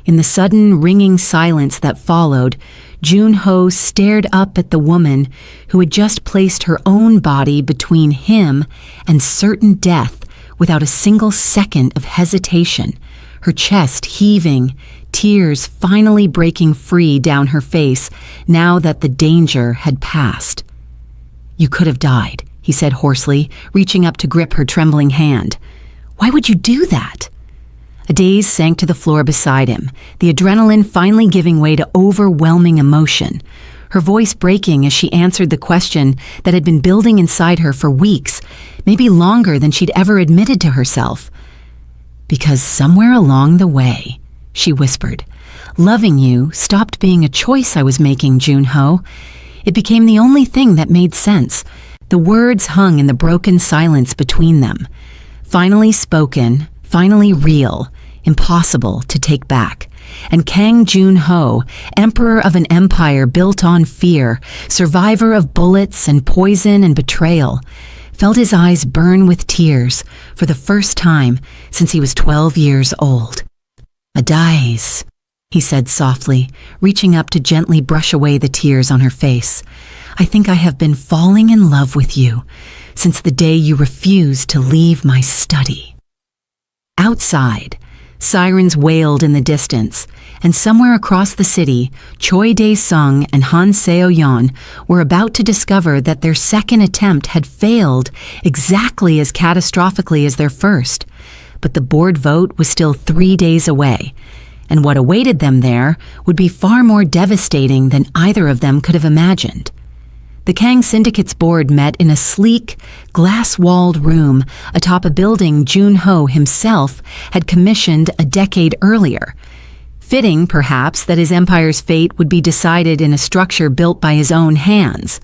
In the sudden, ringing silence that followed, Joon-Ho stared up at the woman who had just placed her own body between him and certain death without a single second of hesitation, her chest heaving, tears finally breaking free down her face now that the danger had passed. "You could have died," he said hoarsely, reaching up to grip her trembling hand. Why would you do that? A daze sank to the floor beside him, the adrenaline finally giving way to overwhelming emotion, her voice breaking as she answered the question that had been building inside her for weeks, maybe longer than she'd ever admitted to herself. Because somewhere along the way, she whispered, loving you stopped being a choice I was making, Joon-Ho. It became the only thing that made sense. The words hung in the broken silence between them. Finally spoken, finally real, impossible to take back. And Kang Joon-Ho, emperor of an empire built on fear, survivor of bullets and poison and betrayal, felt his eyes burn with tears for the first time since he was 12 years old. "Adais," he said softly, reaching up to gently brush away the tears on her face. "I think I have been falling in love with you since the day you refused to leave my study." Outside, sirens wailed in the distance, and somewhere across the city, Choi Dae-sung and Han Seo-yeon were about to discover that their second attempt had failed exactly as catastrophically as their first. But the board vote was still 3 days away, and what awaited them there would be far more devastating than either of them could have imagined. The Kang Syndicate's board met in a sleek, glass-walled room atop a building Joon-Ho himself had commissioned a decade earlier. Fitting, perhaps, that his empire's fate would be decided in a structure built by his own hands.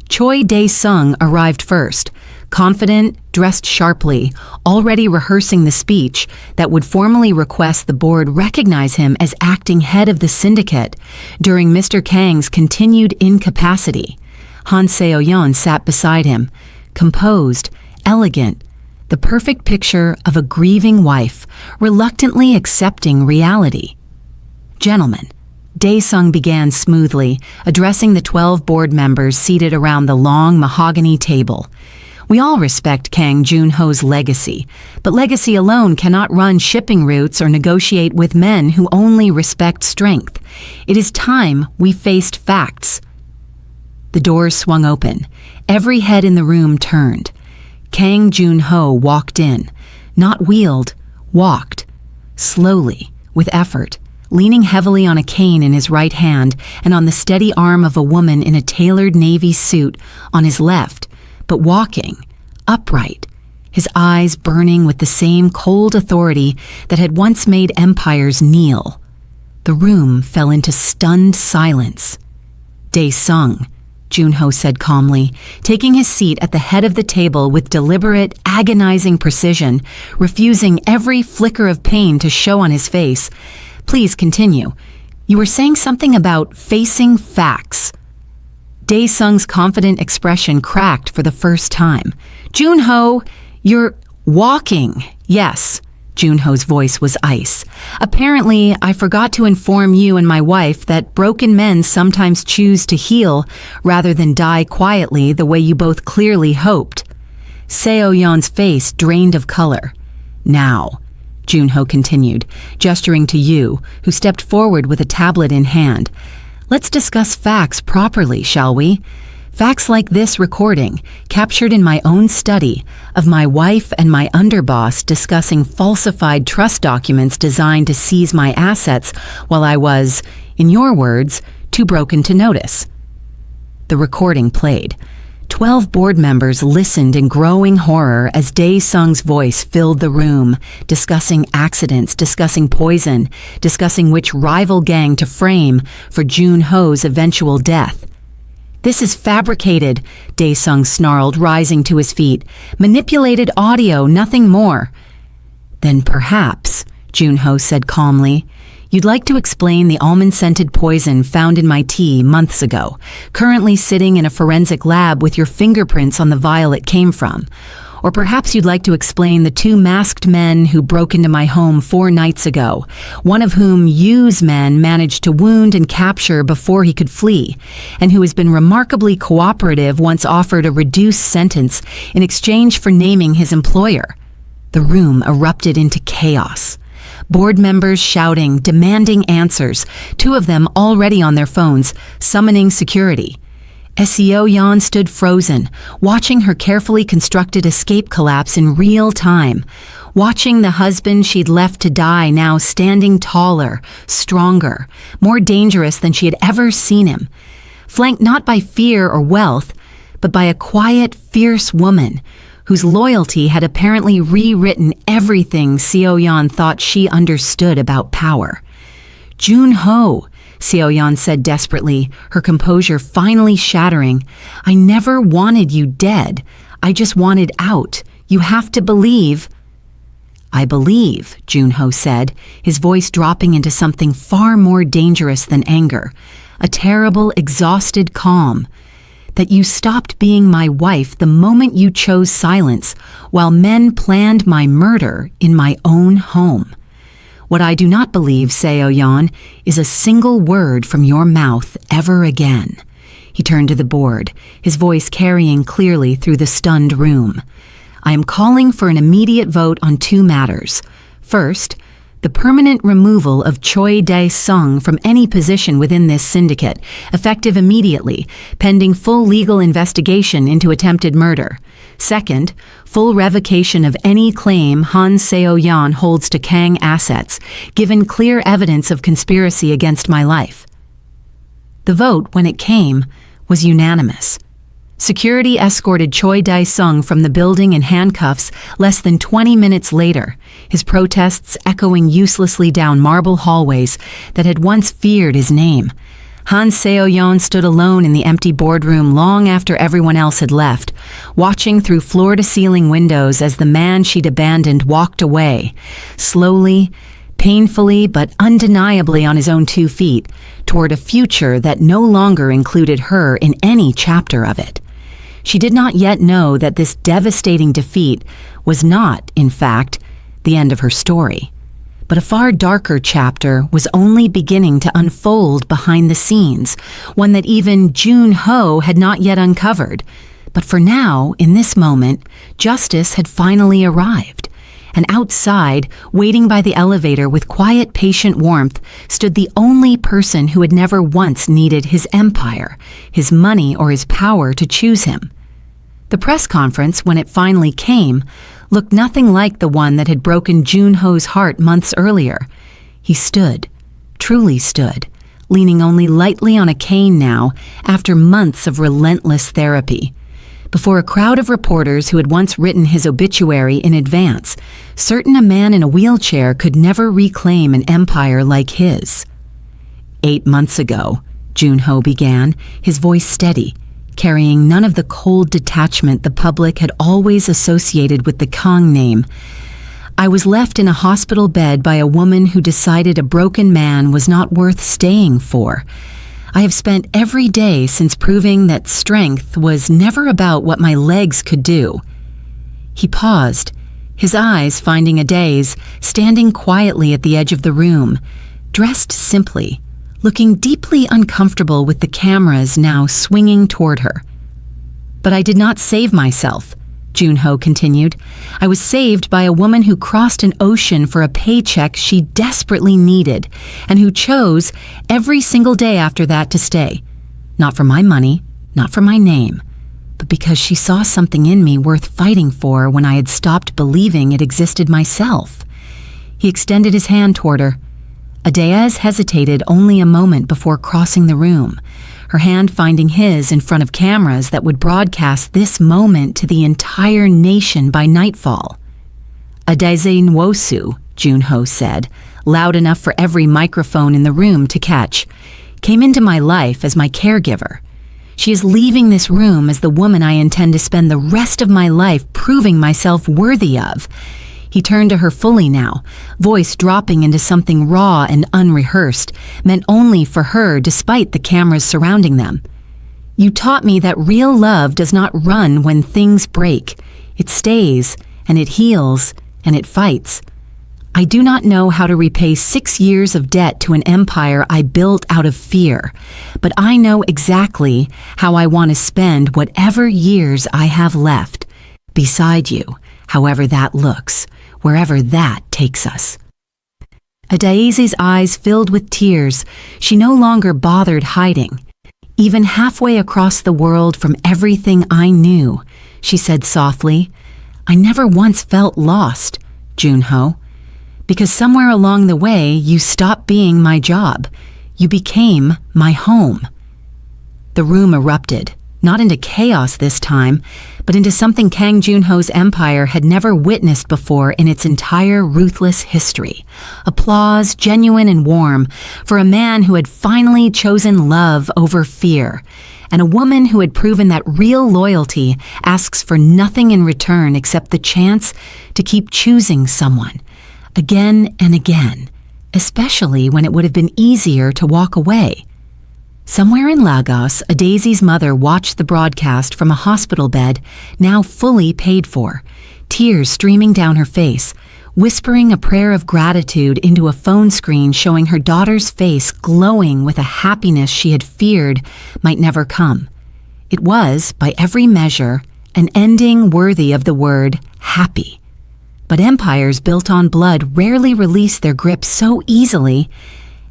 Choi Dae-sung arrived first, confident, dressed sharply, already rehearsing the speech that would formally request the board recognize him as acting head of the syndicate during Mr. Kang's continued incapacity. Han Seo-yeon sat beside him, composed, elegant, the perfect picture of a grieving wife, reluctantly accepting reality. "Gentlemen," Dae-sung began smoothly, addressing the 12 board members seated around the long mahogany table. "We all respect Kang Joon-Ho's legacy, but legacy alone cannot run shipping routes or negotiate with men who only respect strength. It is time we faced facts." The doors swung open. Every head in the room turned. Kang Joon-Ho walked in, not wheeled, walked, slowly, with effort, leaning heavily on a cane in his right hand and on the steady arm of a woman in a tailored navy suit on his left, but walking, upright, his eyes burning with the same cold authority that had once made empires kneel. The room fell into stunned silence. "Dae-sung," Joon-Ho said calmly, taking his seat at the head of the table with deliberate, agonizing precision, refusing every flicker of pain to show on his face. "Please continue. You were saying something about facing facts." Dae-sung's confident expression cracked for the first time. "Joon-Ho, you're walking." "Yes." Joon-Ho's voice was ice. "Apparently, I forgot to inform you and my wife that broken men sometimes choose to heal rather than die quietly the way you both clearly hoped." Seo-yeon's face drained of color. "Now," Joon-Ho continued, gesturing to Yu, who stepped forward with a tablet in hand, "let's discuss facts properly, shall we? Facts like this recording, captured in my own study, of my wife and my underboss discussing falsified trust documents designed to seize my assets while I was, in your words, too broken to notice." The recording played. 12 board members listened in growing horror as Dae-sung's voice filled the room, discussing accidents, discussing poison, discussing which rival gang to frame for Joon-Ho's eventual death. "This is fabricated," Dae-sung snarled, rising to his feet. "Manipulated audio, nothing more." "Then perhaps," Joon-Ho said calmly, "you'd like to explain the almond-scented poison found in my tea months ago, currently sitting in a forensic lab with your fingerprints on the vial it came from. Or perhaps you'd like to explain the 2 masked men who broke into my home 4 nights ago, one of whom Yu's men managed to wound and capture before he could flee, and who has been remarkably cooperative once offered a reduced sentence in exchange for naming his employer." The room erupted into chaos. Board members shouting, demanding answers, 2 of them already on their phones, summoning security. Seo-yeon stood frozen, watching her carefully constructed escape collapse in real time, watching the husband she'd left to die now standing taller, stronger, more dangerous than she had ever seen him, flanked not by fear or wealth, but by a quiet, fierce woman whose loyalty had apparently rewritten everything Seo-yeon thought she understood about power. "Joon-ho," Seo-yeon said desperately, her composure finally shattering. "I never wanted you dead. I just wanted out. You have to believe." "I believe," Joon-ho said, his voice dropping into something far more dangerous than anger, a terrible, exhausted calm, "that you stopped being my wife the moment you chose silence while men planned my murder in my own home. What I do not believe, Seo-yeon, is a single word from your mouth ever again." He turned to the board, his voice carrying clearly through the stunned room. "I am calling for an immediate vote on two matters. First, the permanent removal of Choi Dae-sung from any position within this syndicate, effective immediately, pending full legal investigation into attempted murder. Second, full revocation of any claim Han Seo-yeon holds to Kang assets, given clear evidence of conspiracy against my life." The vote, when it came, was unanimous. Security escorted Choi Dae-sung from the building in handcuffs less than 20 minutes later, his protests echoing uselessly down marble hallways that had once feared his name. Han Seo-yeon stood alone in the empty boardroom long after everyone else had left, watching through floor-to-ceiling windows as the man she'd abandoned walked away, slowly, painfully but undeniably on his own 2 feet, toward a future that no longer included her in any chapter of it. She did not yet know that this devastating defeat was not, in fact, the end of her story, but a far darker chapter was only beginning to unfold behind the scenes, one that even Joon-ho had not yet uncovered. But for now, in this moment, justice had finally arrived. And outside, waiting by the elevator with quiet, patient warmth, stood the only person who had never once needed his empire, his money, or his power to choose him. The press conference, when it finally came, looked nothing like the one that had broken Joon-ho's heart months earlier. He stood, truly stood, leaning only lightly on a cane now, after months of relentless therapy, before a crowd of reporters who had once written his obituary in advance, certain a man in a wheelchair could never reclaim an empire like his. 8 months ago, Joon-ho began, his voice steady, carrying none of the cold detachment the public had always associated with the Kang name. "I was left in a hospital bed by a woman who decided a broken man was not worth staying for. I have spent every day since proving that strength was never about what my legs could do." He paused, his eyes finding a daze, standing quietly at the edge of the room, dressed simply, looking deeply uncomfortable with the cameras now swinging toward her. "But I did not save myself," Joon-ho continued. "I was saved by a woman who crossed an ocean for a paycheck she desperately needed, and who chose every single day after that to stay. Not for my money, not for my name, but because she saw something in me worth fighting for when I had stopped believing it existed myself." He extended his hand toward her. Adayaz hesitated only a moment before crossing the room, her hand finding his in front of cameras that would broadcast this moment to the entire nation by nightfall. "Adayze Nwosu," Joon-ho said, loud enough for every microphone in the room to catch, "came into my life as my caregiver. She is leaving this room as the woman I intend to spend the rest of my life proving myself worthy of." He turned to her fully now, voice dropping into something raw and unrehearsed, meant only for her despite the cameras surrounding them. "You taught me that real love does not run when things break. It stays, and it heals, and it fights. I do not know how to repay 6 years of debt to an empire I built out of fear, but I know exactly how I want to spend whatever years I have left, beside you, however that looks, wherever that takes us." Adaeze's eyes filled with tears. She no longer bothered hiding. "Even halfway across the world from everything I knew," she said softly, "I never once felt lost, Joon-Ho. Because somewhere along the way, you stopped being my job. You became my home. The room erupted, not into chaos this time, but into something Kang Joon-Ho's empire had never witnessed before in its entire ruthless history. Applause, genuine and warm, for a man who had finally chosen love over fear, and a woman who had proven that real loyalty asks for nothing in return except the chance to keep choosing someone, again and again, especially when it would have been easier to walk away. Somewhere in Lagos, a Daisy's mother watched the broadcast from a hospital bed, now fully paid for, tears streaming down her face, whispering a prayer of gratitude into a phone screen showing her daughter's face glowing with a happiness she had feared might never come. It was, by every measure, an ending worthy of the word happy. But empires built on blood rarely release their grip so easily,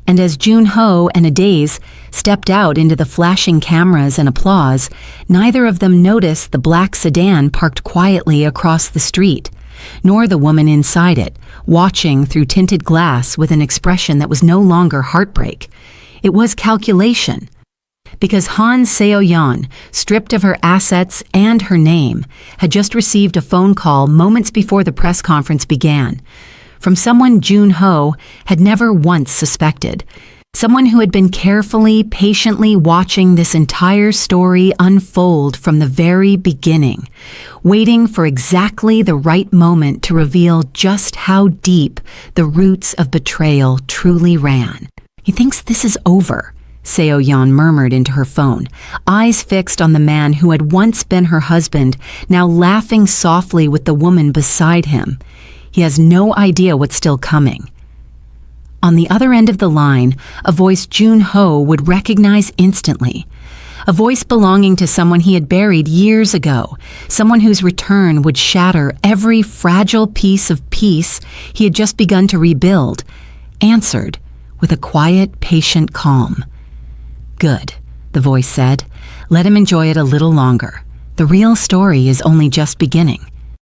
and as Joon-Ho and Adaze stepped out into the flashing cameras and applause, neither of them noticed the black sedan parked quietly across the street, nor the woman inside it, watching through tinted glass with an expression that was no longer heartbreak. It was calculation. Because Han Seo-yeon, stripped of her assets and her name, had just received a phone call moments before the press conference began, from someone Joon-Ho had never once suspected, someone who had been carefully, patiently watching this entire story unfold from the very beginning, waiting for exactly the right moment to reveal just how deep the roots of betrayal truly ran. "He thinks this is over," Seo-yeon murmured into her phone, eyes fixed on the man who had once been her husband, now laughing softly with the woman beside him. He has no idea what's still coming. On the other end of the line, a voice Joon-Ho would recognize instantly. A voice belonging to someone he had buried years ago, someone whose return would shatter every fragile piece of peace he had just begun to rebuild, answered with a quiet, patient calm. "Good," the voice said. "Let him enjoy it a little longer. The real story is only just beginning."